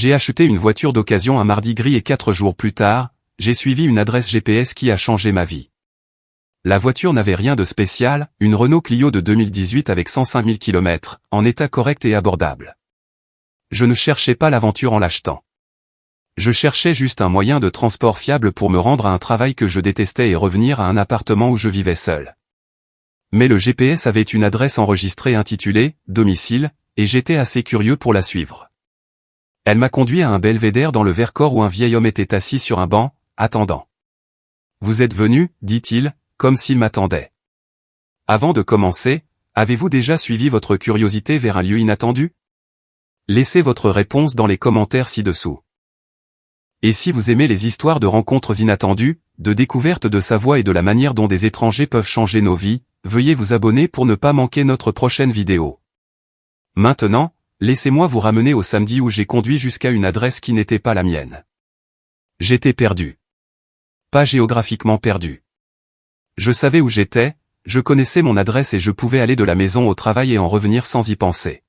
J'ai acheté une voiture d'occasion un mardi gris et 4 jours plus tard, j'ai suivi une adresse GPS qui a changé ma vie. La voiture n'avait rien de spécial, une Renault Clio de 2018 avec 105 000 km, en état correct et abordable. Je ne cherchais pas l'aventure en l'achetant. Je cherchais juste un moyen de transport fiable pour me rendre à un travail que je détestais et revenir à un appartement où je vivais seul. Mais le GPS avait une adresse enregistrée intitulée « Domicile » et j'étais assez curieux pour la suivre. Elle m'a conduit à un belvédère dans le Vercors où un vieil homme était assis sur un banc, attendant. « Vous êtes venu » dit-il, comme s'il m'attendait. Avant de commencer, avez-vous déjà suivi votre curiosité vers un lieu inattendu? Laissez votre réponse dans les commentaires ci-dessous. Et si vous aimez les histoires de rencontres inattendues, de découvertes de sa voix et de la manière dont des étrangers peuvent changer nos vies, veuillez vous abonner pour ne pas manquer notre prochaine vidéo. Maintenant, laissez-moi vous ramener au samedi où j'ai conduit jusqu'à une adresse qui n'était pas la mienne. J'étais perdu. Pas géographiquement perdu. Je savais où j'étais, je connaissais mon adresse et je pouvais aller de la maison au travail et en revenir sans y penser.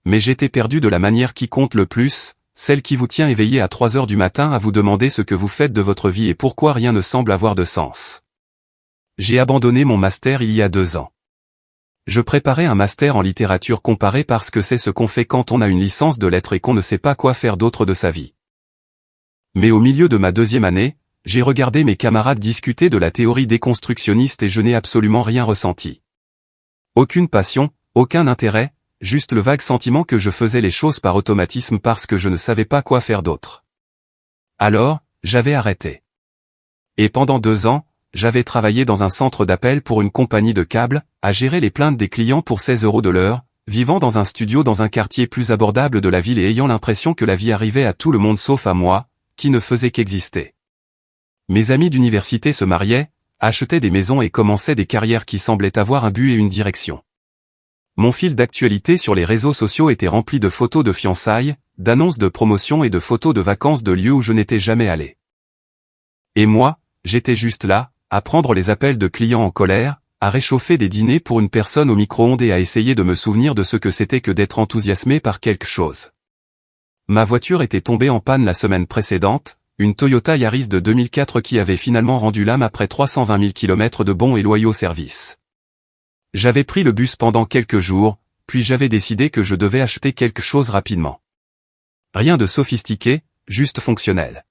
Mais j'étais perdu de la manière qui compte le plus, celle qui vous tient éveillé à 3 heures du matin à vous demander ce que vous faites de votre vie et pourquoi rien ne semble avoir de sens. J'ai abandonné mon master il y a 2 ans. Je préparais un master en littérature comparée parce que c'est ce qu'on fait quand on a une licence de lettres et qu'on ne sait pas quoi faire d'autre de sa vie. Mais au milieu de ma 2e année, j'ai regardé mes camarades discuter de la théorie déconstructionniste et je n'ai absolument rien ressenti. Aucune passion, aucun intérêt, juste le vague sentiment que je faisais les choses par automatisme parce que je ne savais pas quoi faire d'autre. Alors, j'avais arrêté. Et pendant 2 ans, j'avais travaillé dans un centre d'appel pour une compagnie de câbles, à gérer les plaintes des clients pour 16 € de l'heure, vivant dans un studio dans un quartier plus abordable de la ville et ayant l'impression que la vie arrivait à tout le monde sauf à moi, qui ne faisait qu'exister. Mes amis d'université se mariaient, achetaient des maisons et commençaient des carrières qui semblaient avoir un but et une direction. Mon fil d'actualité sur les réseaux sociaux était rempli de photos de fiançailles, d'annonces de promotion et de photos de vacances de lieux où je n'étais jamais allé. Et moi, j'étais juste là, à prendre les appels de clients en colère, à réchauffer des dîners pour une personne au micro-ondes et à essayer de me souvenir de ce que c'était que d'être enthousiasmé par quelque chose. Ma voiture était tombée en panne la semaine précédente, une Toyota Yaris de 2004 qui avait finalement rendu l'âme après 320 000 km de bons et loyaux services. J'avais pris le bus pendant quelques jours, puis j'avais décidé que je devais acheter quelque chose rapidement. Rien de sophistiqué, juste fonctionnel.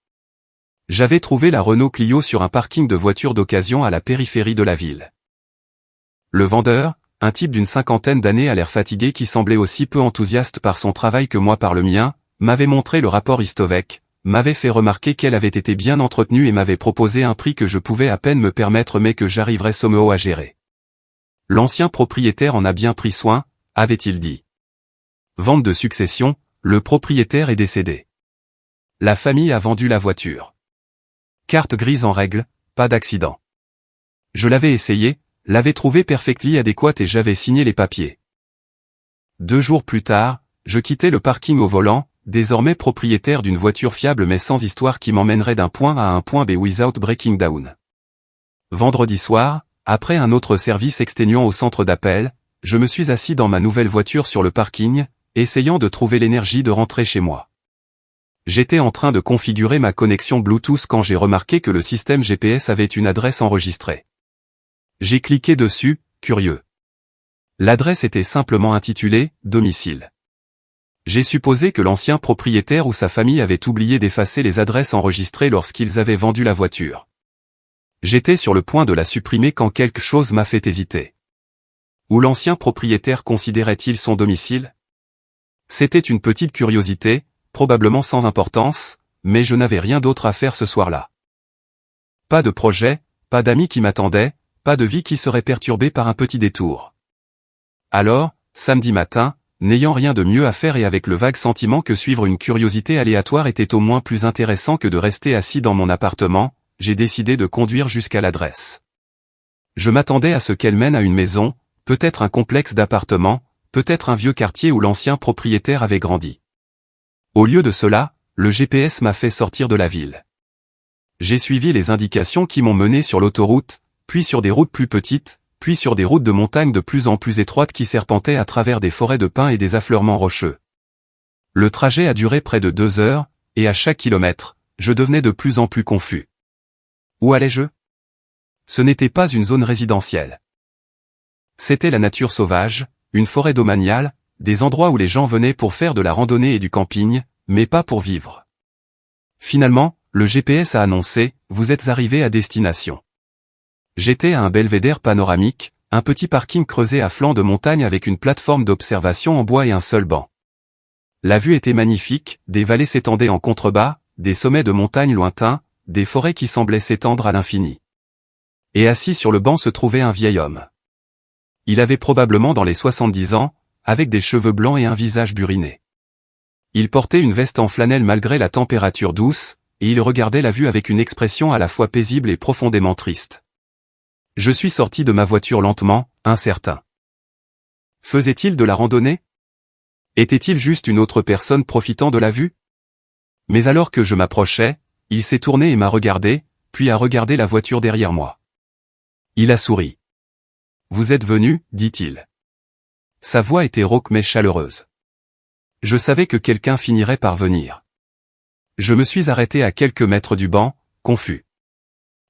J'avais trouvé la Renault Clio sur un parking de voitures d'occasion à la périphérie de la ville. Le vendeur, un type d'une 50aine d'années à l'air fatigué qui semblait aussi peu enthousiaste par son travail que moi par le mien, m'avait montré le rapport Istovec, m'avait fait remarquer qu'elle avait été bien entretenue et m'avait proposé un prix que je pouvais à peine me permettre mais que j'arriverais somehow à gérer. L'ancien propriétaire en a bien pris soin, avait-il dit. Vente de succession, le propriétaire est décédé. La famille a vendu la voiture. Carte grise en règle, pas d'accident. Je l'avais essayé, l'avais trouvé perfectly adéquate et j'avais signé les papiers. 2 jours plus tard, je quittais le parking au volant, désormais propriétaire d'une voiture fiable mais sans histoire qui m'emmènerait d'un point A à un point B without breaking down. Vendredi soir, après un autre service exténuant au centre d'appel, je me suis assis dans ma nouvelle voiture sur le parking, essayant de trouver l'énergie de rentrer chez moi. J'étais en train de configurer ma connexion Bluetooth quand j'ai remarqué que le système GPS avait une adresse enregistrée. J'ai cliqué dessus, curieux. L'adresse était simplement intitulée « Domicile ». J'ai supposé que l'ancien propriétaire ou sa famille avait oublié d'effacer les adresses enregistrées lorsqu'ils avaient vendu la voiture. J'étais sur le point de la supprimer quand quelque chose m'a fait hésiter. Où l'ancien propriétaire considérait-il son domicile? C'était une petite curiosité, probablement sans importance, mais je n'avais rien d'autre à faire ce soir-là. Pas de projet, pas d'amis qui m'attendaient, pas de vie qui serait perturbée par un petit détour. Alors, samedi matin, n'ayant rien de mieux à faire et avec le vague sentiment que suivre une curiosité aléatoire était au moins plus intéressant que de rester assis dans mon appartement, j'ai décidé de conduire jusqu'à l'adresse. Je m'attendais à ce qu'elle mène à une maison, peut-être un complexe d'appartements, peut-être un vieux quartier où l'ancien propriétaire avait grandi. Au lieu de cela, le GPS m'a fait sortir de la ville. J'ai suivi les indications qui m'ont mené sur l'autoroute, puis sur des routes plus petites, puis sur des routes de montagne de plus en plus étroites qui serpentaient à travers des forêts de pins et des affleurements rocheux. Le trajet a duré près de 2 heures, et à chaque kilomètre, je devenais de plus en plus confus. Où allais-je? Ce n'était pas une zone résidentielle. C'était la nature sauvage, une forêt domaniale, des endroits où les gens venaient pour faire de la randonnée et du camping, mais pas pour vivre. Finalement, le GPS a annoncé, vous êtes arrivé à destination. J'étais à un belvédère panoramique, un petit parking creusé à flanc de montagne avec une plateforme d'observation en bois et un seul banc. La vue était magnifique, des vallées s'étendaient en contrebas, des sommets de montagnes lointains, des forêts qui semblaient s'étendre à l'infini. Et assis sur le banc se trouvait un vieil homme. Il avait probablement dans les 70 ans, avec des cheveux blancs et un visage buriné. Il portait une veste en flanelle malgré la température douce, et il regardait la vue avec une expression à la fois paisible et profondément triste. Je suis sorti de ma voiture lentement, incertain. Faisait-il de la randonnée? Était-il juste une autre personne profitant de la vue? Mais alors que je m'approchais, il s'est tourné et m'a regardé, puis a regardé la voiture derrière moi. Il a souri. Vous êtes venu, dit-il. Sa voix était rauque mais chaleureuse. Je savais que quelqu'un finirait par venir. Je me suis arrêté à quelques mètres du banc, confus.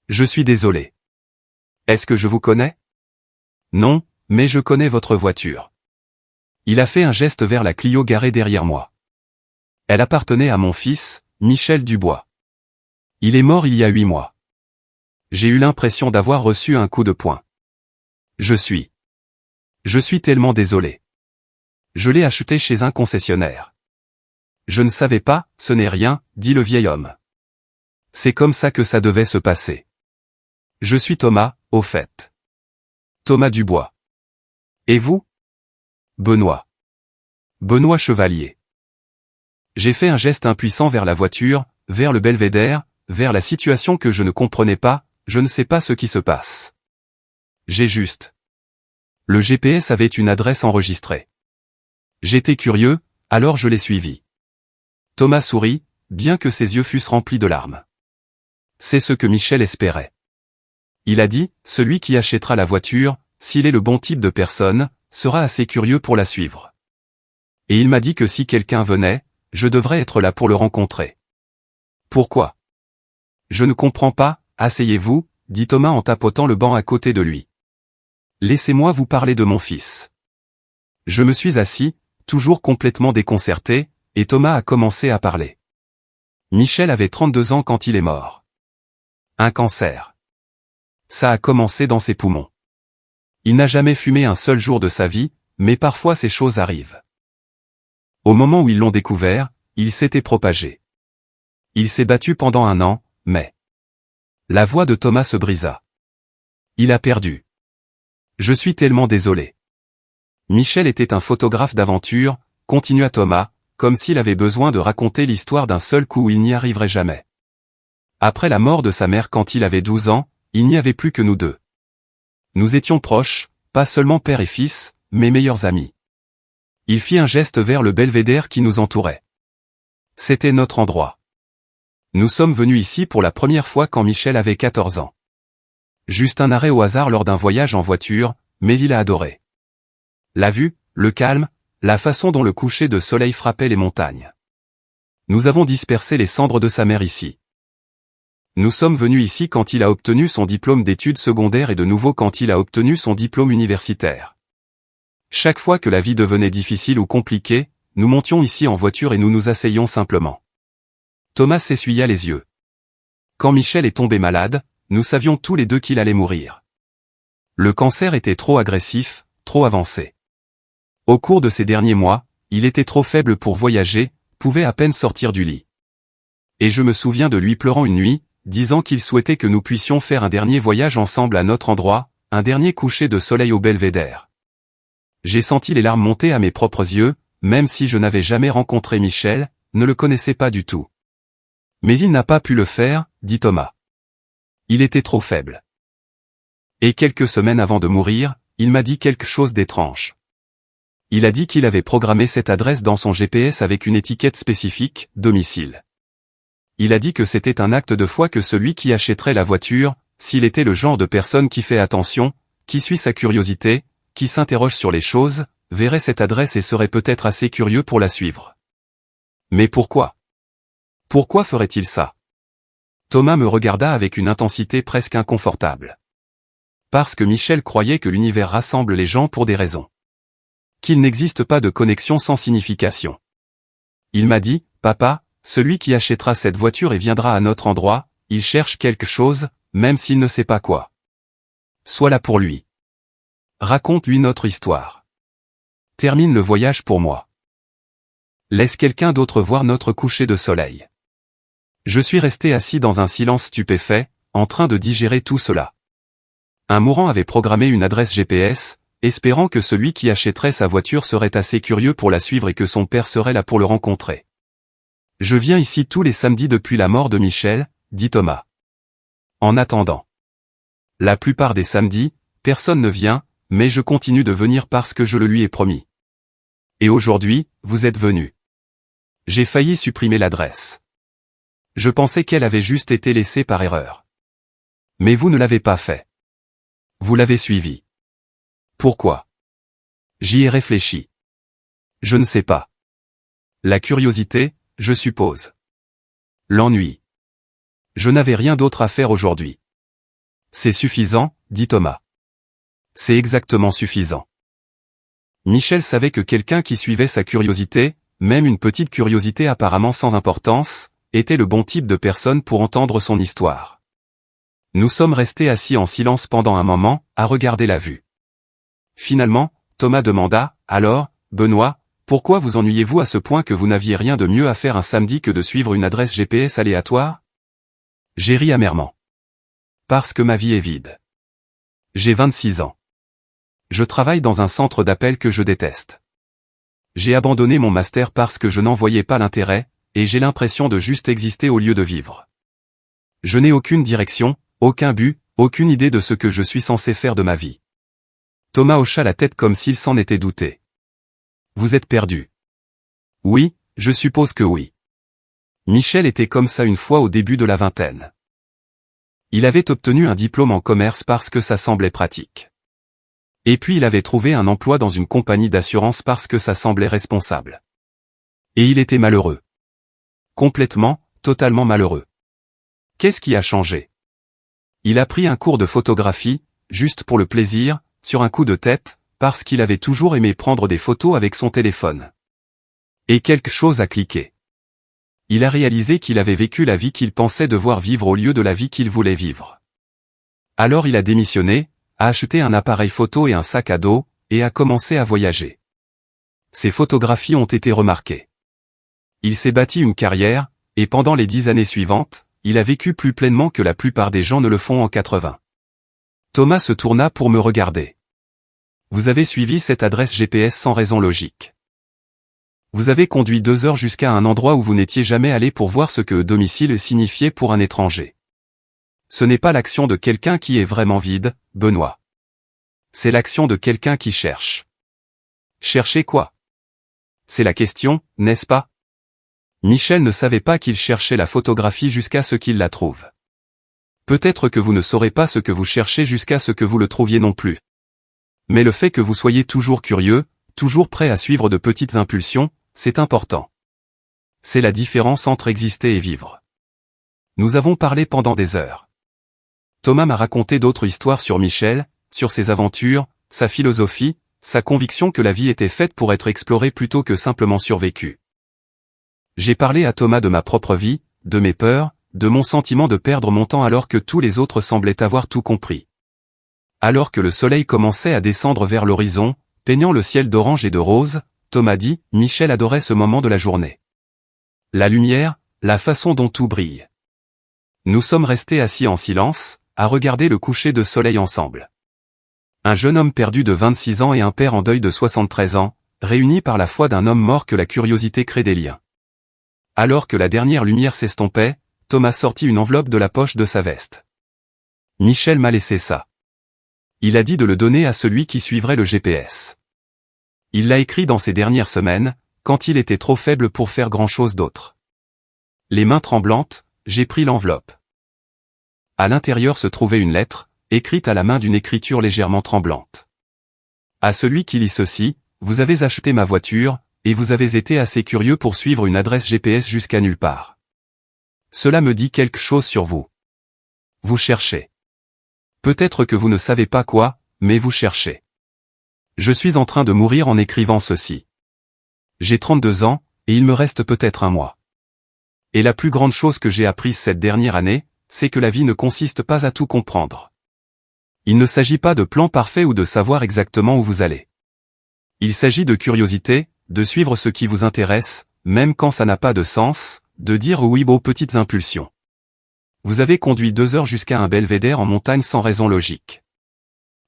Je suis désolé. Est-ce que je vous connais? Non, mais je connais votre voiture. Il a fait un geste vers la Clio garée derrière moi. Elle appartenait à mon fils, Michel Dubois. Il est mort il y a 8 mois. J'ai eu l'impression d'avoir reçu un coup de poing. Je suis tellement désolé. Je l'ai acheté chez un concessionnaire. Je ne savais pas, ce n'est rien, dit le vieil homme. C'est comme ça que ça devait se passer. Je suis Thomas, au fait. Thomas Dubois. Et vous? Benoît. Benoît Chevalier. J'ai fait un geste impuissant vers la voiture, vers le belvédère, vers la situation que je ne comprenais pas, je ne sais pas ce qui se passe. J'ai juste. Le GPS avait une adresse enregistrée. J'étais curieux, alors je l'ai suivi. Thomas sourit, bien que ses yeux fussent remplis de larmes. C'est ce que Michel espérait. Il a dit, celui qui achètera la voiture, s'il est le bon type de personne, sera assez curieux pour la suivre. Et il m'a dit que si quelqu'un venait, je devrais être là pour le rencontrer. Pourquoi? Je ne comprends pas, asseyez-vous, dit Thomas en tapotant le banc à côté de lui. Laissez-moi vous parler de mon fils. Je me suis assis, toujours complètement déconcerté, et Thomas a commencé à parler. Michel avait 32 ans quand il est mort. Un cancer. Ça a commencé dans ses poumons. Il n'a jamais fumé un seul jour de sa vie, mais parfois ces choses arrivent. Au moment où ils l'ont découvert, il s'était propagé. Il s'est battu pendant 1 an, mais... La voix de Thomas se brisa. Il a perdu. Je suis tellement désolé. Michel était un photographe d'aventure, continua Thomas, comme s'il avait besoin de raconter l'histoire d'un seul coup où il n'y arriverait jamais. Après la mort de sa mère quand il avait 12 ans, il n'y avait plus que nous deux. Nous étions proches, pas seulement père et fils, mais meilleurs amis. Il fit un geste vers le belvédère qui nous entourait. C'était notre endroit. Nous sommes venus ici pour la première fois quand Michel avait 14 ans. Juste un arrêt au hasard lors d'un voyage en voiture, mais il a adoré. La vue, le calme, la façon dont le coucher de soleil frappait les montagnes. Nous avons dispersé les cendres de sa mère ici. Nous sommes venus ici quand il a obtenu son diplôme d'études secondaires et de nouveau quand il a obtenu son diplôme universitaire. Chaque fois que la vie devenait difficile ou compliquée, nous montions ici en voiture et nous nous asseyions simplement. Thomas s'essuya les yeux. Quand Michel est tombé malade, nous savions tous les deux qu'il allait mourir. Le cancer était trop agressif, trop avancé. Au cours de ces derniers mois, il était trop faible pour voyager, pouvait à peine sortir du lit. Et je me souviens de lui pleurant une nuit, disant qu'il souhaitait que nous puissions faire un dernier voyage ensemble à notre endroit, un dernier coucher de soleil au belvédère. J'ai senti les larmes monter à mes propres yeux, même si je n'avais jamais rencontré Michel, ne le connaissais pas du tout. Mais il n'a pas pu le faire, dit Thomas. Il était trop faible. Et quelques semaines avant de mourir, il m'a dit quelque chose d'étrange. Il a dit qu'il avait programmé cette adresse dans son GPS avec une étiquette spécifique, domicile. Il a dit que c'était un acte de foi que celui qui achèterait la voiture, s'il était le genre de personne qui fait attention, qui suit sa curiosité, qui s'interroge sur les choses, verrait cette adresse et serait peut-être assez curieux pour la suivre. Mais pourquoi? Pourquoi ferait-il ça? Thomas me regarda avec une intensité presque inconfortable. Parce que Michel croyait que l'univers rassemble les gens pour des raisons. Qu'il n'existe pas de connexion sans signification. Il m'a dit, papa, celui qui achètera cette voiture et viendra à notre endroit, il cherche quelque chose, même s'il ne sait pas quoi. Sois là pour lui. Raconte-lui notre histoire. Termine le voyage pour moi. Laisse quelqu'un d'autre voir notre coucher de soleil. Je suis resté assis dans un silence stupéfait, en train de digérer tout cela. Un mourant avait programmé une adresse GPS, espérant que celui qui achèterait sa voiture serait assez curieux pour la suivre et que son père serait là pour le rencontrer. Je viens ici tous les samedis depuis la mort de Michel, dit Thomas. En attendant. La plupart des samedis, personne ne vient, mais je continue de venir parce que je le lui ai promis. Et aujourd'hui, vous êtes venu. J'ai failli supprimer l'adresse. Je pensais qu'elle avait juste été laissée par erreur. Mais vous ne l'avez pas fait. Vous l'avez suivi. Pourquoi? J'y ai réfléchi. Je ne sais pas. La curiosité, je suppose. L'ennui. Je n'avais rien d'autre à faire aujourd'hui. C'est suffisant, dit Thomas. C'est exactement suffisant. Michel savait que quelqu'un qui suivait sa curiosité, même une petite curiosité apparemment sans importance, était le bon type de personne pour entendre son histoire. Nous sommes restés assis en silence pendant un moment, à regarder la vue. Finalement, Thomas demanda, « Alors, Benoît, pourquoi vous ennuyez-vous à ce point que vous n'aviez rien de mieux à faire un samedi que de suivre une adresse GPS aléatoire ?» J'ai ri amèrement. Parce que ma vie est vide. J'ai 26 ans. Je travaille dans un centre d'appel que je déteste. J'ai abandonné mon master parce que je n'en voyais pas l'intérêt, et j'ai l'impression de juste exister au lieu de vivre. Je n'ai aucune direction, aucun but, aucune idée de ce que je suis censé faire de ma vie. Thomas hocha la tête comme s'il s'en était douté. Vous êtes perdu. Oui, je suppose que oui. Michel était comme ça une fois au début de la vingtaine. Il avait obtenu un diplôme en commerce parce que ça semblait pratique. Et puis il avait trouvé un emploi dans une compagnie d'assurance parce que ça semblait responsable. Et il était malheureux. Complètement, totalement malheureux. Qu'est-ce qui a changé? Il a pris un cours de photographie, juste pour le plaisir, sur un coup de tête, parce qu'il avait toujours aimé prendre des photos avec son téléphone. Et quelque chose a cliqué. Il a réalisé qu'il avait vécu la vie qu'il pensait devoir vivre au lieu de la vie qu'il voulait vivre. Alors il a démissionné, a acheté un appareil photo et un sac à dos, et a commencé à voyager. Ses photographies ont été remarquées. Il s'est bâti une carrière, et pendant les 10 années suivantes, il a vécu plus pleinement que la plupart des gens ne le font en 80. Thomas se tourna pour me regarder. Vous avez suivi cette adresse GPS sans raison logique. Vous avez conduit 2 heures jusqu'à un endroit où vous n'étiez jamais allé pour voir ce que domicile signifiait pour un étranger. Ce n'est pas l'action de quelqu'un qui est vraiment vide, Benoît. C'est l'action de quelqu'un qui cherche. Chercher quoi? C'est la question, n'est-ce pas? Michel ne savait pas qu'il cherchait la photographie jusqu'à ce qu'il la trouve. Peut-être que vous ne saurez pas ce que vous cherchez jusqu'à ce que vous le trouviez non plus. Mais le fait que vous soyez toujours curieux, toujours prêt à suivre de petites impulsions, c'est important. C'est la différence entre exister et vivre. Nous avons parlé pendant des heures. Thomas m'a raconté d'autres histoires sur Michel, sur ses aventures, sa philosophie, sa conviction que la vie était faite pour être explorée plutôt que simplement survécue. J'ai parlé à Thomas de ma propre vie, de mes peurs, de mon sentiment de perdre mon temps alors que tous les autres semblaient avoir tout compris. Alors que le soleil commençait à descendre vers l'horizon, peignant le ciel d'orange et de rose, Thomas dit, Michel adorait ce moment de la journée. La lumière, la façon dont tout brille. Nous sommes restés assis en silence, à regarder le coucher de soleil ensemble. Un jeune homme perdu de 26 ans et un père en deuil de 73 ans, réunis par la foi d'un homme mort que la curiosité crée des liens. Alors que la dernière lumière s'estompait, Thomas sortit une enveloppe de la poche de sa veste. Michel m'a laissé ça. Il a dit de le donner à celui qui suivrait le GPS. Il l'a écrit dans ces dernières semaines, quand il était trop faible pour faire grand-chose d'autre. Les mains tremblantes, j'ai pris l'enveloppe. À l'intérieur se trouvait une lettre, écrite à la main d'une écriture légèrement tremblante. À celui qui lit ceci, vous avez acheté ma voiture, et vous avez été assez curieux pour suivre une adresse GPS jusqu'à nulle part. Cela me dit quelque chose sur vous. Vous cherchez. Peut-être que vous ne savez pas quoi, mais vous cherchez. Je suis en train de mourir en écrivant ceci. J'ai 32 ans, et il me reste peut-être un mois. Et la plus grande chose que j'ai apprise cette dernière année, c'est que la vie ne consiste pas à tout comprendre. Il ne s'agit pas de plan parfait ou de savoir exactement où vous allez. Il s'agit de curiosité, de suivre ce qui vous intéresse, même quand ça n'a pas de sens, de dire oui aux petites impulsions. Vous avez conduit 2 heures jusqu'à un belvédère en montagne sans raison logique.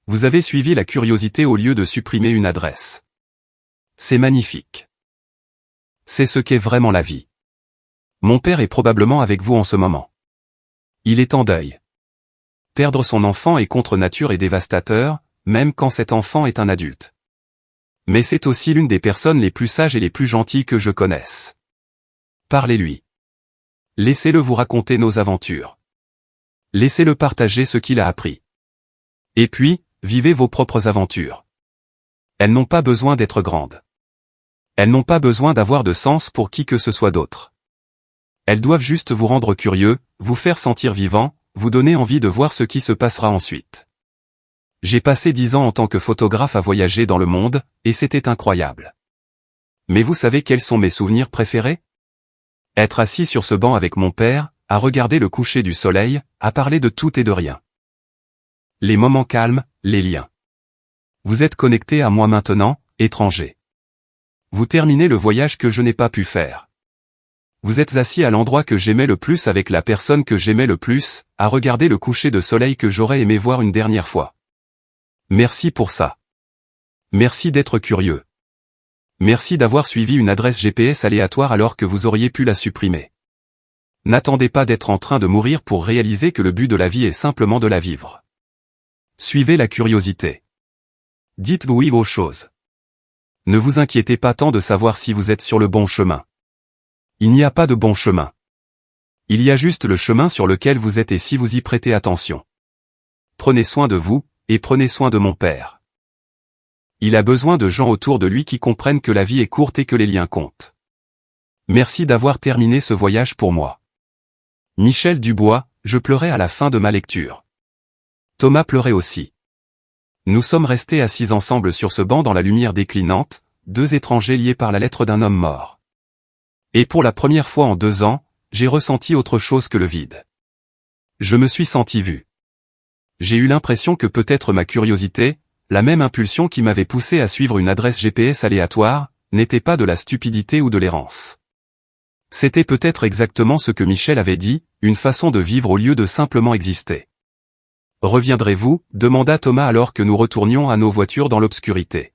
Vous avez suivi la curiosité au lieu de supprimer une adresse. C'est magnifique. C'est ce qu'est vraiment la vie. Mon père est probablement avec vous en ce moment. Il est en deuil. Perdre son enfant est contre nature et dévastateur, même quand cet enfant est un adulte. Mais c'est aussi l'une des personnes les plus sages et les plus gentilles que je connaisse. Parlez-lui. Laissez-le vous raconter nos aventures. Laissez-le partager ce qu'il a appris. Et puis, vivez vos propres aventures. Elles n'ont pas besoin d'être grandes. Elles n'ont pas besoin d'avoir de sens pour qui que ce soit d'autre. Elles doivent juste vous rendre curieux, vous faire sentir vivant, vous donner envie de voir ce qui se passera ensuite. J'ai passé 10 ans en tant que photographe à voyager dans le monde, et c'était incroyable. Mais vous savez quels sont mes souvenirs préférés? Être assis sur ce banc avec mon père, à regarder le coucher du soleil, à parler de tout et de rien. Les moments calmes, les liens. Vous êtes connecté à moi maintenant, étranger. Vous terminez le voyage que je n'ai pas pu faire. Vous êtes assis à l'endroit que j'aimais le plus avec la personne que j'aimais le plus, à regarder le coucher de soleil que j'aurais aimé voir une dernière fois. Merci pour ça. Merci d'être curieux. Merci d'avoir suivi une adresse GPS aléatoire alors que vous auriez pu la supprimer. N'attendez pas d'être en train de mourir pour réaliser que le but de la vie est simplement de la vivre. Suivez la curiosité. Dites oui aux choses. Ne vous inquiétez pas tant de savoir si vous êtes sur le bon chemin. Il n'y a pas de bon chemin. Il y a juste le chemin sur lequel vous êtes et si vous y prêtez attention. Prenez soin de vous, et prenez soin de mon père. Il a besoin de gens autour de lui qui comprennent que la vie est courte et que les liens comptent. Merci d'avoir terminé ce voyage pour moi. Michel Dubois, je pleurais à la fin de ma lecture. Thomas pleurait aussi. Nous sommes restés assis ensemble sur ce banc dans la lumière déclinante, 2 étrangers liés par la lettre d'un homme mort. Et pour la première fois en 2 ans, j'ai ressenti autre chose que le vide. Je me suis senti vu. J'ai eu l'impression que peut-être ma curiosité, la même impulsion qui m'avait poussé à suivre une adresse GPS aléatoire, n'était pas de la stupidité ou de l'errance. C'était peut-être exactement ce que Michel avait dit, une façon de vivre au lieu de simplement exister. Reviendrez-vous, demanda Thomas alors que nous retournions à nos voitures dans l'obscurité.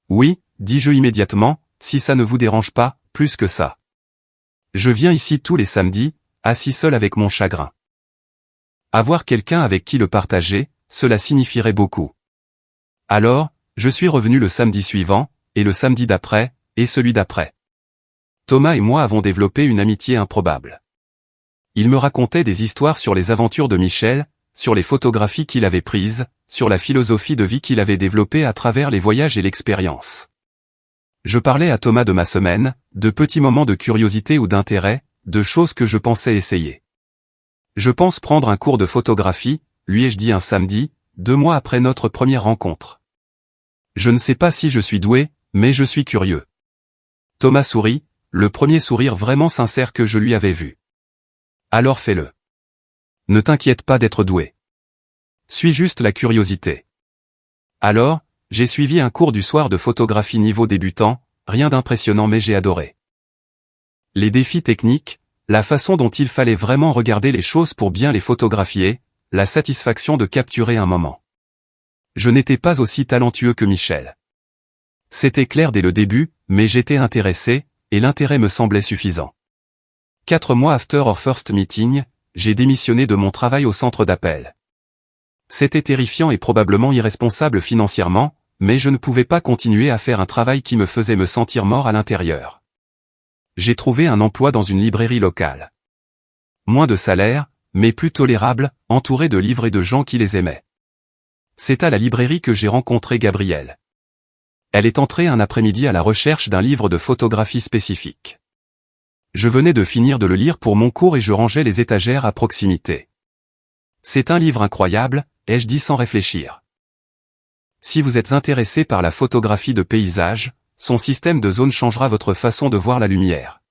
Oui, dis-je immédiatement, si ça ne vous dérange pas, plus que ça. Je viens ici tous les samedis, assis seul avec mon chagrin. Avoir quelqu'un avec qui le partager, cela signifierait beaucoup. Alors, je suis revenu le samedi suivant, et le samedi d'après, et celui d'après. Thomas et moi avons développé une amitié improbable. Il me racontait des histoires sur les aventures de Michel, sur les photographies qu'il avait prises, sur la philosophie de vie qu'il avait développée à travers les voyages et l'expérience. Je parlais à Thomas de ma semaine, de petits moments de curiosité ou d'intérêt, de choses que je pensais essayer. Je pense prendre un cours de photographie, lui ai-je dit un samedi, 2 mois après notre première rencontre. Je ne sais pas si je suis doué, mais je suis curieux. Thomas sourit, le premier sourire vraiment sincère que je lui avais vu. Alors fais-le. Ne t'inquiète pas d'être doué. Suis juste la curiosité. Alors, j'ai suivi un cours du soir de photographie niveau débutant, rien d'impressionnant mais j'ai adoré. Les défis techniques, la façon dont il fallait vraiment regarder les choses pour bien les photographier, la satisfaction de capturer un moment. Je n'étais pas aussi talentueux que Michel. C'était clair dès le début, mais j'étais intéressé, et l'intérêt me semblait suffisant. 4 mois after our first meeting, j'ai démissionné de mon travail au centre d'appel. C'était terrifiant et probablement irresponsable financièrement, mais je ne pouvais pas continuer à faire un travail qui me faisait me sentir mort à l'intérieur. J'ai trouvé un emploi dans une librairie locale. Moins de salaire, mais plus tolérable, entouré de livres et de gens qui les aimaient. C'est à la librairie que j'ai rencontré Gabriel. Elle est entrée un après-midi à la recherche d'un livre de photographie spécifique. Je venais de finir de le lire pour mon cours et je rangeais les étagères à proximité. C'est un livre incroyable, ai-je dit sans réfléchir. Si vous êtes intéressé par la photographie de paysage, son système de zones changera votre façon de voir la lumière.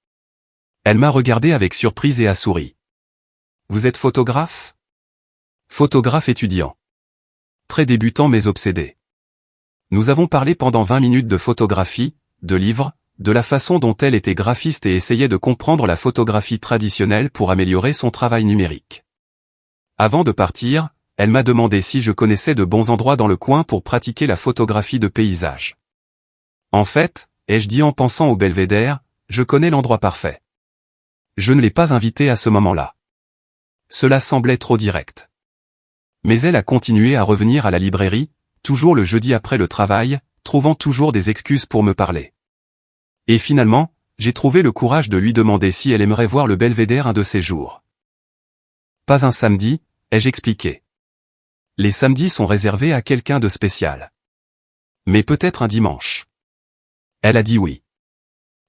Elle m'a regardé avec surprise et a souri. Vous êtes photographe? Photographe étudiant. Très débutant mais obsédé. Nous avons parlé pendant 20 minutes de photographie, de livres, de la façon dont elle était graphiste et essayait de comprendre la photographie traditionnelle pour améliorer son travail numérique. Avant de partir, elle m'a demandé si je connaissais de bons endroits dans le coin pour pratiquer la photographie de paysage. En fait, ai-je dit en pensant au Belvédère, je connais l'endroit parfait. Je ne l'ai pas invitée à ce moment-là. Cela semblait trop direct. Mais elle a continué à revenir à la librairie, toujours le jeudi après le travail, trouvant toujours des excuses pour me parler. Et finalement, j'ai trouvé le courage de lui demander si elle aimerait voir le Belvédère un de ces jours. Pas un samedi, ai-je expliqué. Les samedis sont réservés à quelqu'un de spécial. Mais peut-être un dimanche. Elle a dit oui.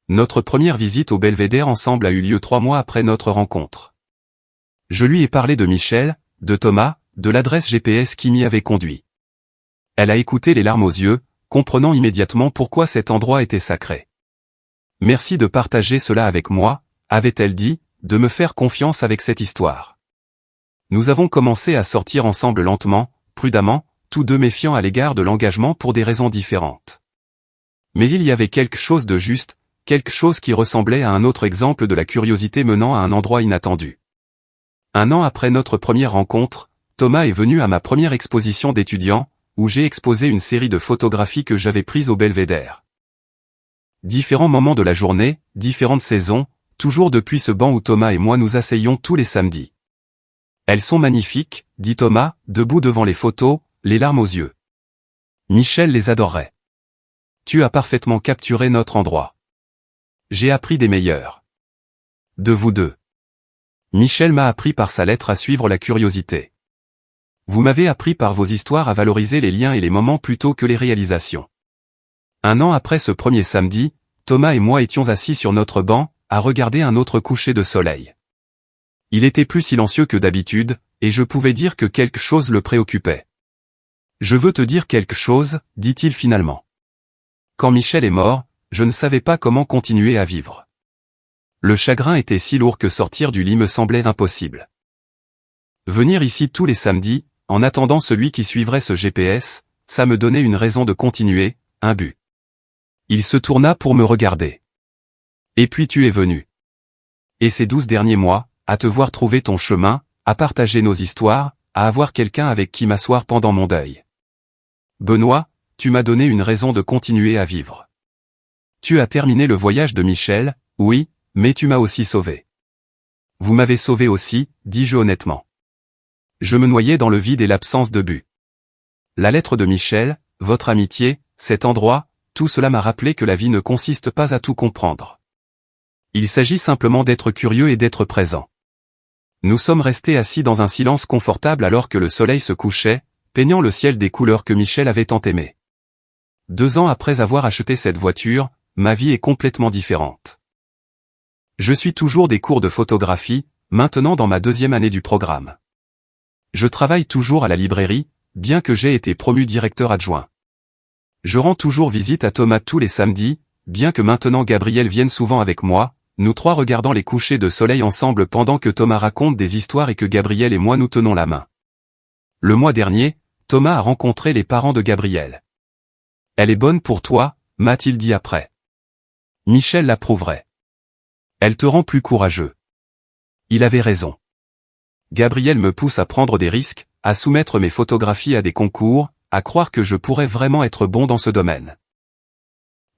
Notre première visite au Belvédère ensemble a eu lieu 3 mois après notre rencontre. Je lui ai parlé de Michel, de Thomas, de l'adresse GPS qui m'y avait conduit. Elle a écouté les larmes aux yeux, comprenant immédiatement pourquoi cet endroit était sacré. Merci de partager cela avec moi, avait-elle dit, de me faire confiance avec cette histoire. Nous avons commencé à sortir ensemble lentement, prudemment, tous deux méfiants à l'égard de l'engagement pour des raisons différentes. Mais il y avait quelque chose de juste, quelque chose qui ressemblait à un autre exemple de la curiosité menant à un endroit inattendu. 1 an après notre première rencontre, Thomas est venu à ma première exposition d'étudiants, où j'ai exposé une série de photographies que j'avais prises au Belvédère. Différents moments de la journée, différentes saisons, toujours depuis ce banc où Thomas et moi nous asseyions tous les samedis. Elles sont magnifiques, dit Thomas, debout devant les photos, les larmes aux yeux. Michel les adorerait. Tu as parfaitement capturé notre endroit. J'ai appris des meilleurs. De vous deux. Michel m'a appris par sa lettre à suivre la curiosité. Vous m'avez appris par vos histoires à valoriser les liens et les moments plutôt que les réalisations. 1 an après ce premier samedi, Thomas et moi étions assis sur notre banc, à regarder un autre coucher de soleil. Il était plus silencieux que d'habitude, et je pouvais dire que quelque chose le préoccupait. Je veux te dire quelque chose, dit-il finalement. Quand Michel est mort, je ne savais pas comment continuer à vivre. Le chagrin était si lourd que sortir du lit me semblait impossible. Venir ici tous les samedis, en attendant celui qui suivrait ce GPS, ça me donnait une raison de continuer, un but. Il se tourna pour me regarder. Et puis tu es venu. Et ces 12 derniers mois, à te voir trouver ton chemin, à partager nos histoires, à avoir quelqu'un avec qui m'asseoir pendant mon deuil. Benoît, tu m'as donné une raison de continuer à vivre. Tu as terminé le voyage de Michel, oui, mais tu m'as aussi sauvé. Vous m'avez sauvé aussi, dis-je honnêtement. Je me noyais dans le vide et l'absence de but. La lettre de Michel, votre amitié, cet endroit, tout cela m'a rappelé que la vie ne consiste pas à tout comprendre. Il s'agit simplement d'être curieux et d'être présent. Nous sommes restés assis dans un silence confortable alors que le soleil se couchait, peignant le ciel des couleurs que Michel avait tant aimées. 2 ans après avoir acheté cette voiture, ma vie est complètement différente. Je suis toujours des cours de photographie, maintenant dans ma 2e année du programme. Je travaille toujours à la librairie, bien que j'ai été promu directeur adjoint. Je rends toujours visite à Thomas tous les samedis, bien que maintenant Gabriel vienne souvent avec moi, nous 3 regardant les couchers de soleil ensemble pendant que Thomas raconte des histoires et que Gabriel et moi nous tenons la main. Le mois dernier, Thomas a rencontré les parents de Gabriel. Elle est bonne pour toi, m'a-t-il dit après. Michel l'approuverait. Elle te rend plus courageux. Il avait raison. Gabriel me pousse à prendre des risques, à soumettre mes photographies à des concours, à croire que je pourrais vraiment être bon dans ce domaine.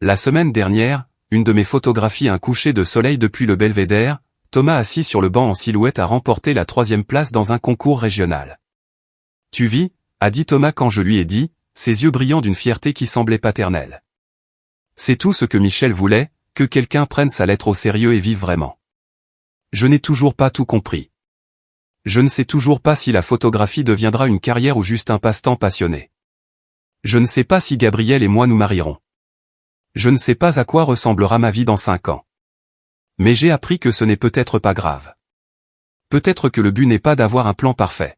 La semaine dernière, une de mes photographies un coucher de soleil depuis le Belvédère, Thomas assis sur le banc en silhouette a remporté la 3e place dans un concours régional. Tu vis, a dit Thomas quand je lui ai dit, ses yeux brillants d'une fierté qui semblait paternelle. C'est tout ce que Michel voulait, que quelqu'un prenne sa lettre au sérieux et vive vraiment. Je n'ai toujours pas tout compris. Je ne sais toujours pas si la photographie deviendra une carrière ou juste un passe-temps passionné. Je ne sais pas si Gabriel et moi nous marierons. Je ne sais pas à quoi ressemblera ma vie dans 5 ans. Mais j'ai appris que ce n'est peut-être pas grave. Peut-être que le but n'est pas d'avoir un plan parfait.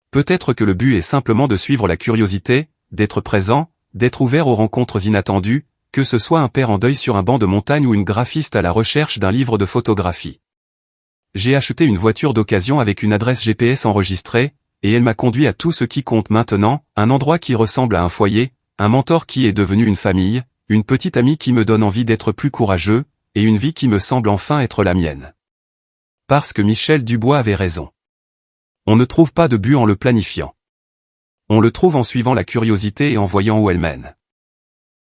Peut-être que le but est simplement de suivre la curiosité, d'être présent, d'être ouvert aux rencontres inattendues, que ce soit un père en deuil sur un banc de montagne ou une graphiste à la recherche d'un livre de photographie. J'ai acheté une voiture d'occasion avec une adresse GPS enregistrée, et elle m'a conduit à tout ce qui compte maintenant, un endroit qui ressemble à un foyer, un mentor qui est devenu une famille, une petite amie qui me donne envie d'être plus courageux, et une vie qui me semble enfin être la mienne. Parce que Michel Dubois avait raison. On ne trouve pas de but en le planifiant. On le trouve en suivant la curiosité et en voyant où elle mène.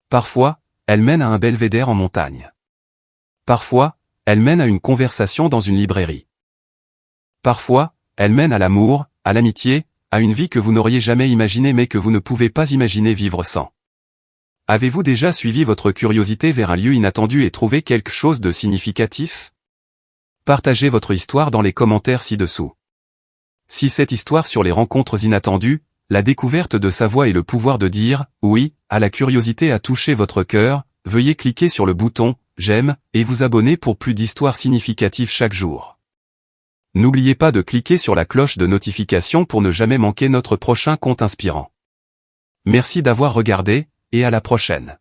Parfois, elle mène à un belvédère en montagne. Parfois, elle mène à une conversation dans une librairie. Parfois, elle mène à l'amour, à l'amitié, à une vie que vous n'auriez jamais imaginée mais que vous ne pouvez pas imaginer vivre sans. Avez-vous déjà suivi votre curiosité vers un lieu inattendu et trouvé quelque chose de significatif? Partagez votre histoire dans les commentaires ci-dessous. Si cette histoire sur les rencontres inattendues, la découverte de sa voix et le pouvoir de dire « oui » à la curiosité a touché votre cœur, veuillez cliquer sur le bouton « j'aime » et vous abonner pour plus d'histoires significatives chaque jour. N'oubliez pas de cliquer sur la cloche de notification pour ne jamais manquer notre prochain conte inspirant. Merci d'avoir regardé, et à la prochaine.